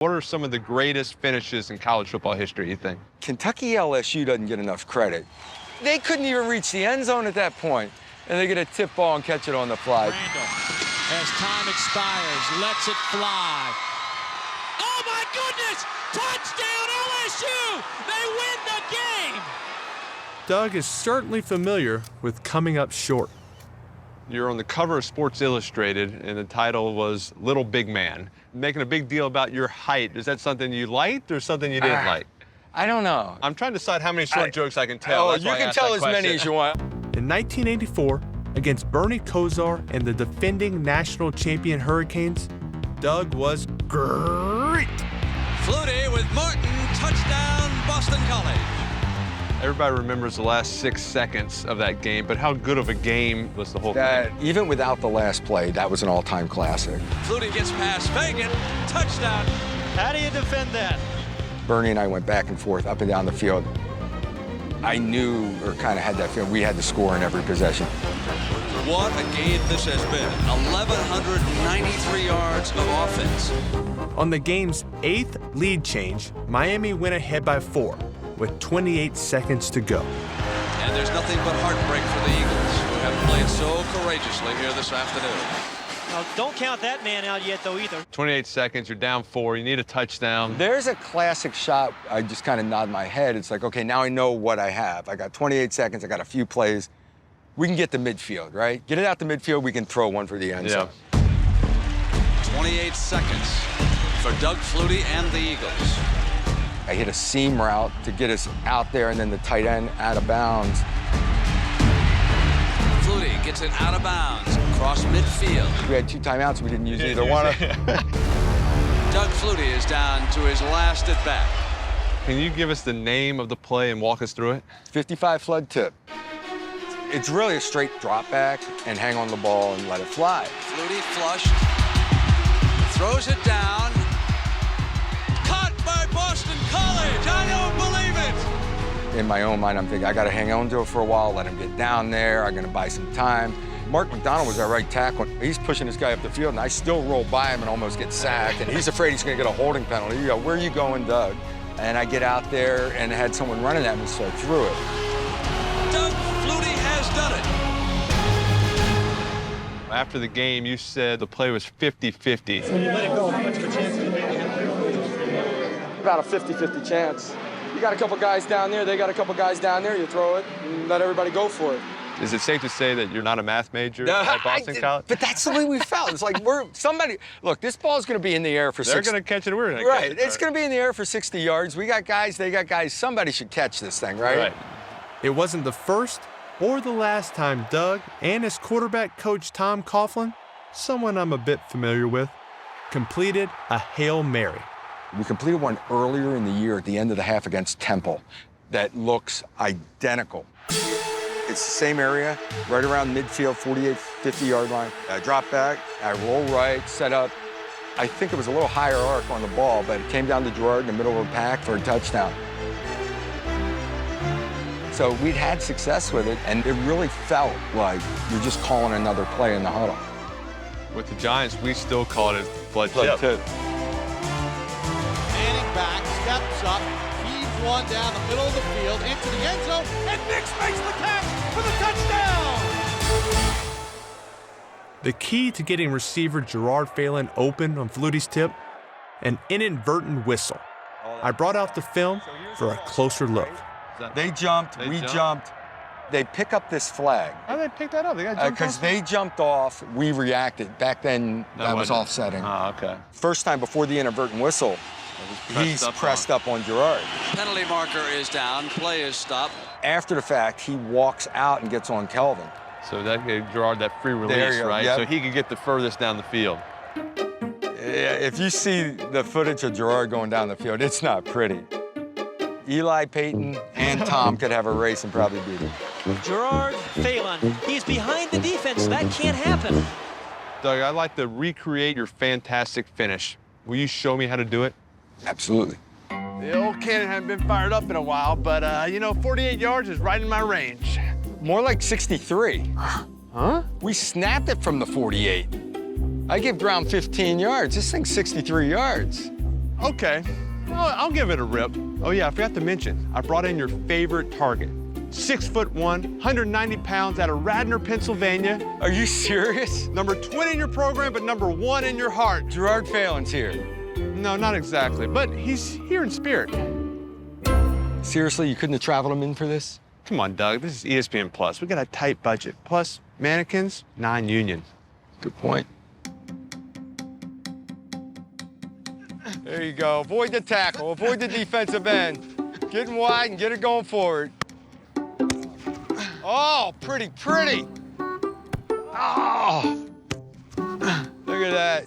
What are some of the greatest finishes in college football history, you think? Kentucky LSU doesn't get enough credit. They couldn't even reach the end zone at that point, and they get a tip ball and catch it on the fly. Randall, as time expires, lets it fly. Oh, my goodness! Touchdown, LSU! They win the game! Doug is certainly familiar with coming up short. You're on the cover of Sports Illustrated, and the title was Little Big Man. Making a big deal about your height. Is that something you liked or something you didn't like? I don't know. I'm trying to decide how many short jokes I can tell. Oh, you can tell as many as you want. In 1984, against Bernie Kosar and the defending national champion Hurricanes, Doug was great. Flutie with Martin, touchdown, Boston College. Everybody remembers the last 6 seconds of that game, but how good of a game was the whole thing? Even without the last play, that was an all-time classic. Flutie gets past Fagan, touchdown. How do you defend that? Bernie and I went back and forth up and down the field. I knew, or kind of had that feeling, we had to score in every possession. What a game this has been. 1,193 yards of offense. On the game's 8th lead change, Miami went ahead by 4 with 28 seconds to go. And there's nothing but heartbreak for the Eagles, who have played so courageously here this afternoon. Now, don't count that man out yet, though, either. 28 seconds, you're down 4, you need a touchdown. There's a classic shot, I just kind of nod my head. It's like, okay, now I know what I have. I got 28 seconds, I got a few plays. We can get to midfield, right? Get it out to midfield, we can throw one for the end zone. 28 seconds for Doug Flutie and the Eagles. I hit a seam route to get us out there, and then the tight end out of bounds. Flutie gets it out of bounds, across midfield. We had 2 timeouts, we didn't use either one. Doug Flutie is down to his last at bat. Can you give us the name of the play and walk us through it? 55 flood tip. It's really a straight drop back and hang on the ball and let it fly. Flutie flushed, throws it down. Caught by Boston College, I don't believe it. In my own mind, I'm thinking, I gotta hang on to it for a while, let him get down there, I'm gonna buy some time. Mark McDonald was our right tackle. He's pushing this guy up the field, and I still roll by him and almost get sacked, and he's afraid he's gonna get a holding penalty. You go, where are you going, Doug? And I get out there and had someone running at me, so I threw it. Doug Flutie has done it. After the game, you said the play was 50-50. When you let it go, how much of a chance do you think you have? About a 50-50 chance. You got a couple guys down there, they got a couple guys down there, you throw it and let everybody go for it. Is it safe to say that you're not a math major at Boston College? But that's the way we felt. It's like look, this ball's gonna be in the air for They're going to catch it, we're going to right, catch it. it's gonna be in the air for 60 yards. We got guys, they got guys, somebody should catch this thing, right? It wasn't the first or the last time Doug and his quarterback coach Tom Coughlin, someone I'm a bit familiar with, completed a Hail Mary. We completed one earlier in the year at the end of the half against Temple that looks identical. It's the same area, right around midfield, 48, 50-yard line. I drop back, I roll right, set up. I think it was a little higher arc on the ball, but it came down to Gerard in the middle of the pack for a touchdown. So we'd had success with it, and it really felt like you're just calling another play in the huddle. With the Giants, we still call it flood Flood tip. tip. Manning back, steps up, heaves one down the middle of the field, into the end zone, and Nix makes the catch for the touchdown! The key to getting receiver Gerard Phelan open on Flutie's tip, an inadvertent whistle. I brought out the film for a closer look. They jumped, we jumped. They pick up this flag. How did they pick that up? They got jumped Because off? they jumped off, we reacted. Back then, that was offsetting. Oh, okay. First time before the inadvertent whistle, he's pressed up on Gerard. Penalty marker is down, play is stopped. After the fact, he walks out and gets on Kelvin. So that gave Gerard that free There release, you go, right? yep. So he could get the furthest down the field. Yeah, if you see the footage of Gerard going down the field, it's not pretty. Eli, Peyton, and Tom could have a race and probably beat him. Gerard Phelan, he's behind the defense. That can't happen. Doug, I'd like to recreate your fantastic finish. Will you show me how to do it? Absolutely. The old cannon hadn't been fired up in a while, but, 48 yards is right in my range. More like 63. Huh? We snapped it from the 48. I give ground 15 yards. This thing's 63 yards. Okay, I'll give it a rip. Oh yeah, I forgot to mention, I brought in your favorite target. 6'1", 190 pounds out of Radnor, Pennsylvania. Are you serious? Number 20 in your program, but number 1 in your heart. Gerard Phelan's here. No, not exactly, but he's here in spirit. Seriously, you couldn't have traveled him in for this? Come on, Doug, this is ESPN Plus. We got a tight budget. Plus, mannequins, non-union. Good point. There you go. Avoid the tackle. Avoid the defensive end. Get him wide and get it going forward. Oh, pretty. Oh. Look at that.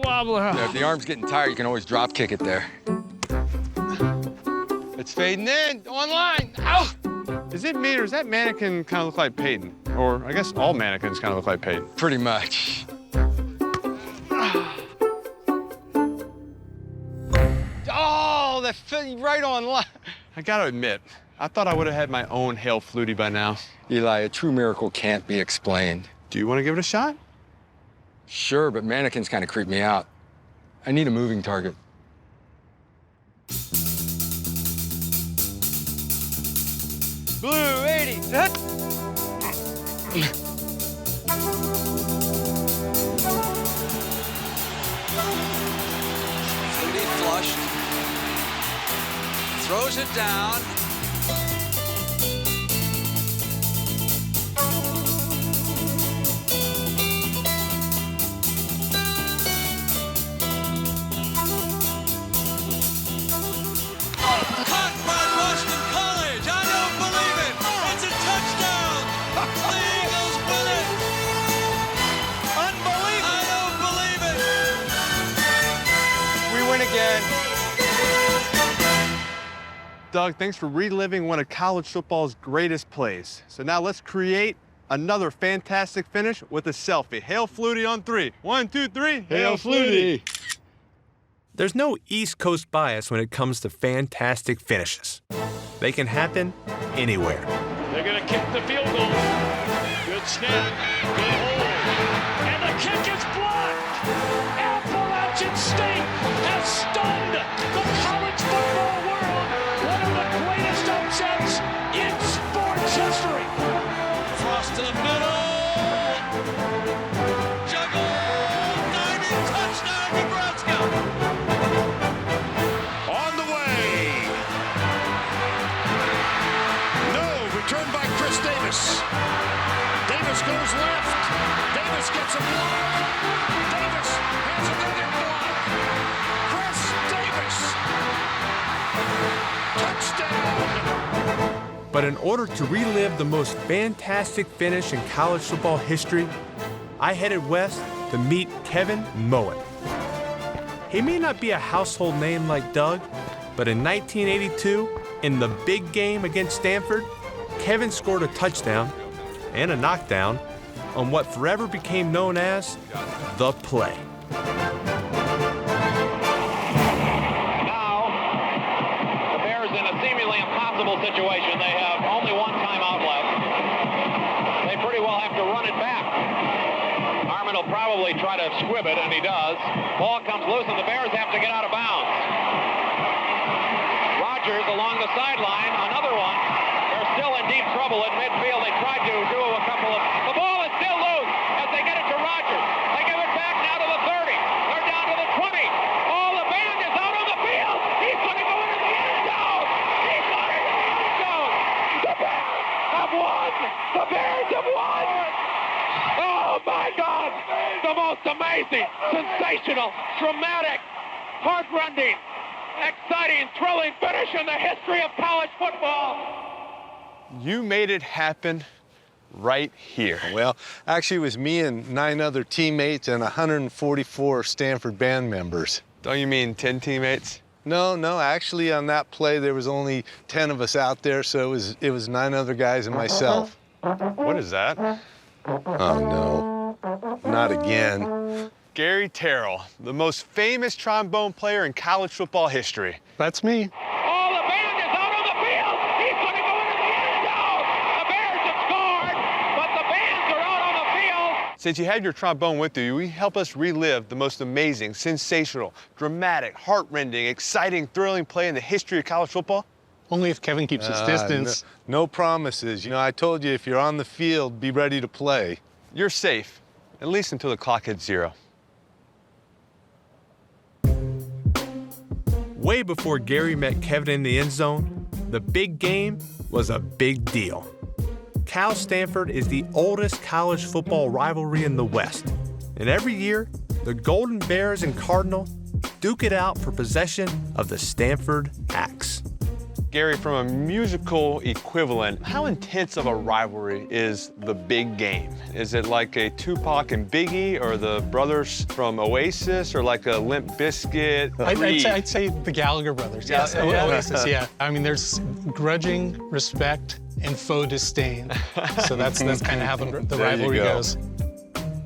Wobbler. Yeah, if the arm's getting tired, you can always drop kick it there. It's fading in. Online. Ow! Is it me or does that mannequin kind of look like Peyton? Or I guess all mannequins kind of look like Peyton. Pretty much. Oh, that fit right on line. I gotta admit, I thought I would have had my own Hail Flutie by now. Eli, a true miracle can't be explained. Do you want to give it a shot? Sure, but mannequins kind of creep me out. I need a moving target. Blue 80. Flutie flushed. Throws it down. Caught by Boston College. I don't believe it. It's a touchdown. The Eagles win it. Unbelievable. I don't believe it. We win again. Doug, thanks for reliving one of college football's greatest plays. So now let's create another fantastic finish with a selfie. Hail Flutie on 3. 1, 2, 3. Hail Flutie. There's no East Coast bias when it comes to fantastic finishes. They can happen anywhere. They're going to kick the field goal. Good snap. Good hold. And the kick is blocked. Appalachian State has stunned the college football world. One of the greatest upsets in sports history. Cross to the middle. Juggle. 90 touchdown Nebraska. On the way. No, return by Chris Davis. Davis goes left. Davis gets a block. Davis has another block. Chris Davis. Touchdown. But in order to relive the most fantastic finish in college football history, I headed west to meet Kevin Mowat. He may not be a household name like Doug, but in 1982, in the big game against Stanford, Kevin scored a touchdown and a knockdown on what forever became known as the play. Now, the Bears in a seemingly impossible situation. They have only one timeout left. They pretty well have to run it back. Harmon will probably try to squib it, and he does. Ball comes loose, and the Bears have to get out of bounds. Rodgers along the sideline, another one. They're still in deep trouble at midfield. They tried to do a couple of... The ball is still loose as they get it to Rodgers. They give it back now to the 30. They're down to the 20. Oh, the band is out on the field. He's going to go into the end zone. He's going into the end zone. The Bears have won. The Bears have won. Oh, my God. The most amazing, sensational, dramatic, heart-rending, exciting, thrilling finish in the history of college football. You made it happen right here. Well, actually, it was me and 9 other teammates and 144 Stanford band members. Don't you mean 10 teammates? No, actually, on that play, there was only 10 of us out there, so it was 9 other guys and myself. What is that? Oh, no. Not again. Gary Terrell, the most famous trombone player in college football history. That's me. Oh, the band is out on the field. He's going to go into the end zone. The Bears have scored, but the bands are out on the field. Since you had your trombone with you, will you help us relive the most amazing, sensational, dramatic, heart-rending, exciting, thrilling play in the history of college football? Only if Kevin keeps his distance. No promises. You know, I told you if you're on the field, be ready to play. You're safe, at least until the clock hits 0. Way before Gary met Kevin in the end zone, the big game was a big deal. Cal-Stanford is the oldest college football rivalry in the West, and every year, the Golden Bears and Cardinal duke it out for possession of the Stanford Axe. Gary, from a musical equivalent, how intense of a rivalry is the big game? Is it like a Tupac and Biggie, or the brothers from Oasis, or like a Limp Bizkit? I'd say the Gallagher brothers. Yes, Oasis, yeah. I mean, there's grudging respect and faux disdain. So that's kind of how the rivalry goes.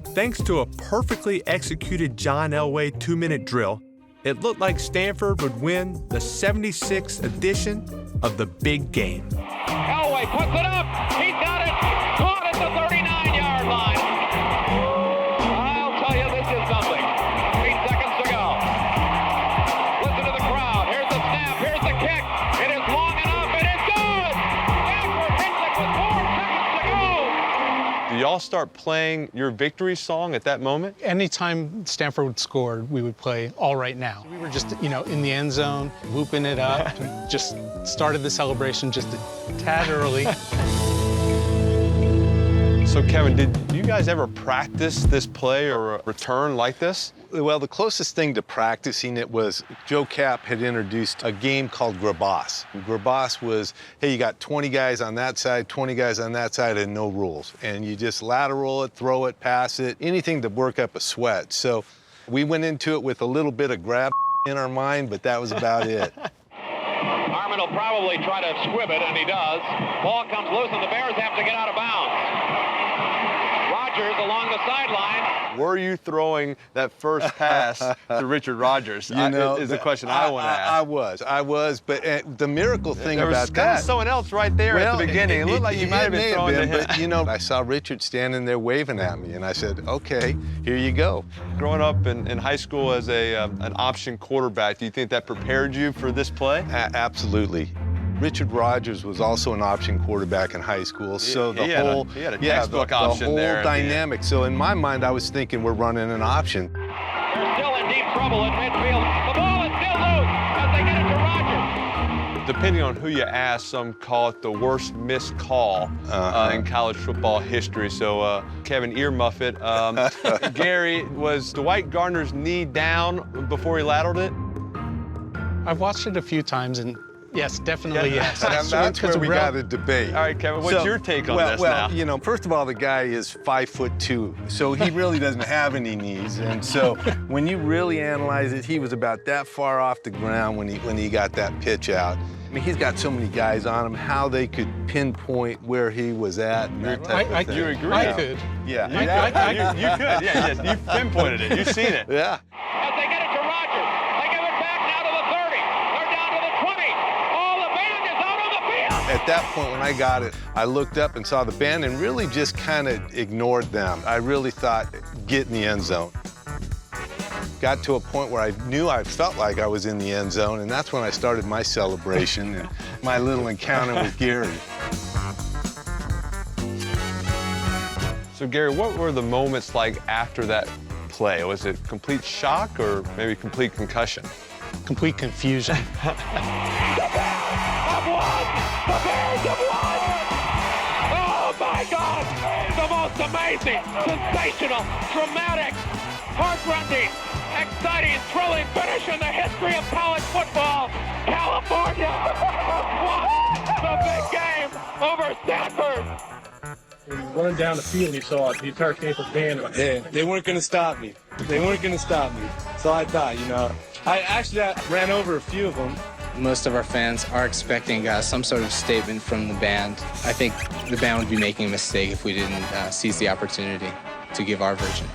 Thanks to a perfectly executed John Elway 2-minute drill, it looked like Stanford would win the 76th edition of the big game. Elway puts it up. He's got it. Caught at the 39-yard line. I'll tell you, this is something. 8 seconds to go. Listen to the crowd. Here's the snap. Here's the kick. It is long enough. It is good. Stanford hits it with 4 seconds to go. Do y'all start playing your victory song at that moment? Anytime Stanford would score, we would play All Right Now. We were just, in the end zone, whooping it up. Just started the celebration just a tad early. So, Kevin, did you guys ever practice this play or a return like this? Well, the closest thing to practicing it was Joe Cap had introduced a game called Grabas. Grabas was, hey, you got 20 guys on that side, 20 guys on that side, and no rules. And you just lateral it, throw it, pass it, anything to work up a sweat. So we went into it with a little bit of grab in our mind, but that was about it. Harmon will probably try to squib it, and he does. Ball comes loose, and the Bears have to get out of bounds. Rodgers along the sideline. Were you throwing that first pass to Richard Rodgers? Is the question I want to ask. I was, but the miracle thing about that. There was someone else right there at the beginning. It looked like you might have been throwing to him. But, I saw Richard standing there waving at me, and I said, okay, here you go. Growing up in high school as an option quarterback, do you think that prepared you for this play? Absolutely. Richard Rodgers was also an option quarterback in high school, so he had a textbook option there. The whole dynamic. So in my mind, I was thinking we're running an option. They're still in deep trouble in midfield. The ball is still loose as they get it to Rodgers. Depending on who you ask, some call it the worst missed call in college football history. So, Kevin, earmuff it. Gary, was Dwight Gardner's knee down before he lateraled it? I've watched it a few times, and yes, definitely yes. That's where we got a debate. All right, Kevin, what's your take on this now? Well, first of all, the guy is 5'2", so he really doesn't have any knees. And so when you really analyze it, he was about that far off the ground when he got that pitch out. I mean, he's got so many guys on him, how they could pinpoint where he was at and that type of thing. You agree? I could. Yeah. You could, yeah. You pinpointed it. You've seen it. Yeah. As they get it to Rodgers, they give it back now to the 30. They're down to the 20. Oh, the band is out on the field. At that point, when I got it, I looked up and saw the band and really just kind of ignored them. I really thought, get in the end zone. Got to a point where I felt like I was in the end zone, and that's when I started my celebration and my little encounter with Gary. So, Gary, what were the moments like after that play? Was it complete shock or maybe complete concussion? Complete confusion. The Bears have won! The Bears have won! Oh, my God! The most amazing, sensational, dramatic, heart-rending, exciting, thrilling finish in the history of college football. California has won the big game over Stanford. When you run down the field, you saw the entire Stanford band. Yeah, they weren't going to stop me. They weren't going to stop me. So I thought, I ran over a few of them. Most of our fans are expecting some sort of statement from the band. I think the band would be making a mistake if we didn't seize the opportunity to give our version.